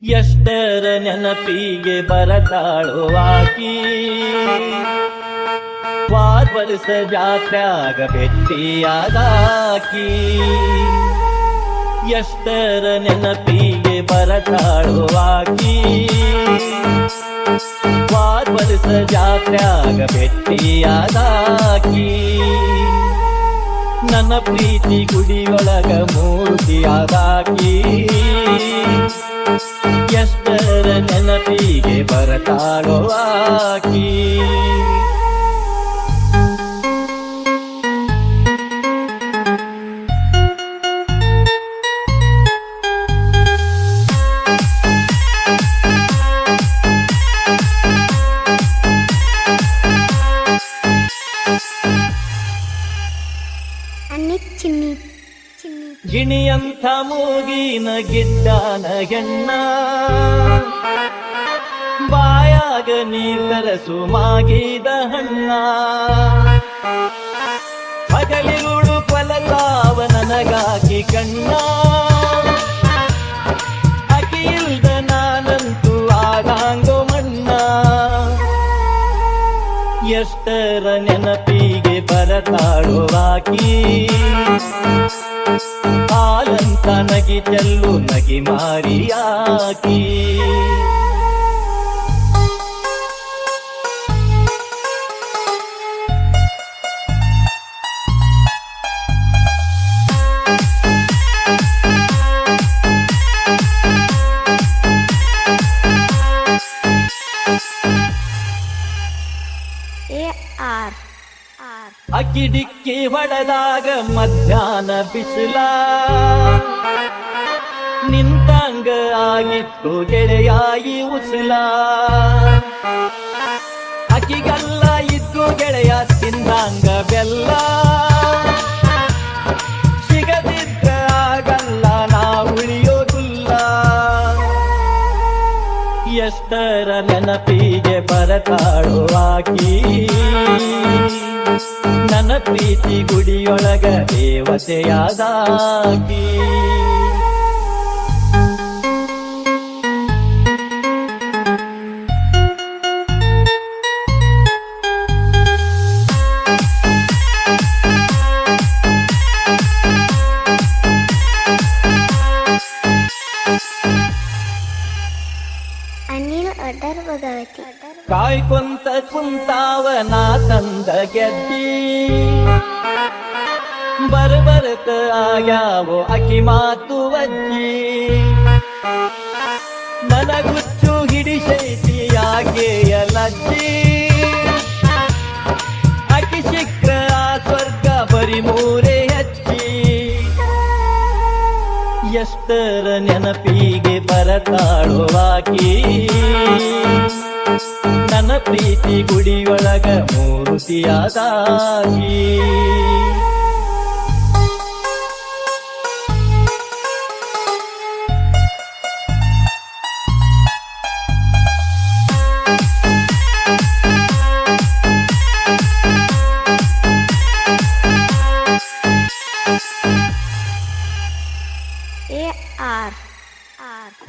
ಎಷ್ಟರ ನೆನಪಿಗೆ ಬರತಾಳೋ ಆಕಿ ವರ್ಷ ಜಾತ್ರ್ಯಾಗ ಭೆಟ್ಟಿಯಾದಾಕಿ ಎಷ್ಟರ ನೆನಪಿಗೆ ಬರತಾಳೋ ಆಕಿ ವರ್ಷ ಜಾತ್ರ್ಯಾಗ ಭೆಟ್ಟಿಯಾದಾಕಿ ನನ್ನ ಪ್ರೀತಿ ಗುಡಿಯೊಳಗ ಮೂರ್ತಿಯಾದಾಕಿ ಎಷ್ಟರ ನೆನಪಿಗೆ ಬರತಾಳೋ ಆಕಿ ಗಿಣಿಯಂಥ ಮೂಗಿನ ಗಿಡ್ಡನ ಹೆಣ್ಣ ಬಾಯಾಗ ನೀರಸು ಮಾಗಿದ ಹಣ್ಣ ಹಗಲಿರುಳು ಕೊಲತಾವ ನನಗಾಗಿ ಕಣ್ಣ ಅಕಿಲ್ದ ನಾನಂತೂ ಆಗಾಂಗೋ ಮಣ್ಣ ಎಷ್ಟರ ನೆನಪಿಗೆ ಬರತಾಳೋ ಆಕಿ ಹಾಲಂತ ನಗಿ ಚೆಲ್ಲು ನಗಿ ಮಾರಿಯಾಕಿ ಅಕ್ಕಿ ಡಿಕ್ಕಿ ಹೊಡೆದಾಗ ಮಧ್ಯಾಹ್ನ ಬಿಸಿಲ ನಿಂತಂಗ ಆಗಿತ್ತು ಗೆಳೆಯಾಗಿ ಉಸಿಲ ಅಕ್ಕಿಗಲ್ಲ ಇದ್ದು ಗೆಳೆಯ ತಿಂದಂಗ ಬೆಲ್ಲ ಸಿಗದಿದ್ರ ಆಗಲ್ಲ ನಾ ಉಳಿಯೋದಿಲ್ಲ ಎಷ್ಟರ ನೆನಪಿಗೆ ಬರತಾಳೋ ಆಕಿ ನನ್ನ ಪ್ರೀತಿ ಗುಡಿಯೊಳಗ ದೇವತೆಯಾದಾಕಿ ಕಾಯ್ಕೊಂತ ಕುಂತಾವ ನಾ ತಂದ ಗೆದ್ದಿ ಬರ್ಬರ್ತ ಆಗ್ಯಾವೋ ಅಕಿ ಮಾತು ಅಜ್ಜಿ ನನಗುಚ್ಚು ಹಿಡಿಸೈತಿ ಯಾಕೆಯ ಲಜ್ಜಿ ಅಕಿ ಸಿಕ್ರ ಸ್ವರ್ಗ ಬರಿ ಮೂರೇ ಹಚ್ಚಿ ಎಷ್ಟರ ನೆನಪಿಗೆ ಬರತಾಳೋ ಆಕಿ ನನ್ನ ಪ್ರೀತಿ ಗುಡಿಯೊಳಗ ಮೂರ್ತಿಯಾದಾಕಿ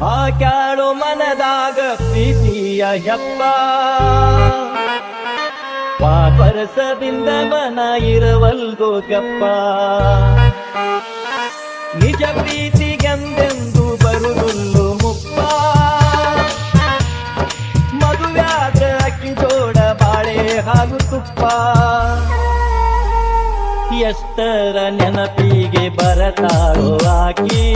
ಹಾಕ್ಯಾಳು ಮನದಾಗ ಪ್ರೀತಿಯ ಯಪ್ಪ ವರ್ಷದಿಂದ ಮನ ಇರವಲ್ಗೋ ಗಪ್ಪ ನಿಜ ಪ್ರೀತಿಗೆಂದೆಂದು ಬರುವುದಿಲ್ಲು ಮುಪ್ಪ ಮದುವ್ಯಾದ ಅಕ್ಕಿ ಜೋಡ ಬಾಳೆ ಹಾಲು ತುಪ್ಪ ಎಷ್ಟರ ನೆನಪಿಗೆ ಬರತಾಳೋ ಆಕಿ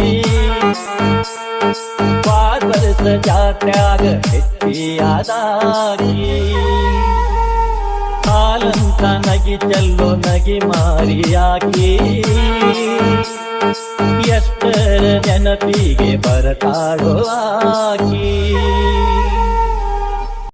ವರ್ಷ ಜಾತ್ರ್ಯಾಗ ಭೆಟ್ಟಿಯಾದಾಕಿ ಹಾಲಂತ ನಗಿ ಚೆಲ್ಲೋ ನಗಿ ಮಾರಿಯಾಕಿ ಎಷ್ಟರ ನೆನಪಿಗೆ ಬರತಾಳೋ ಆಕಿ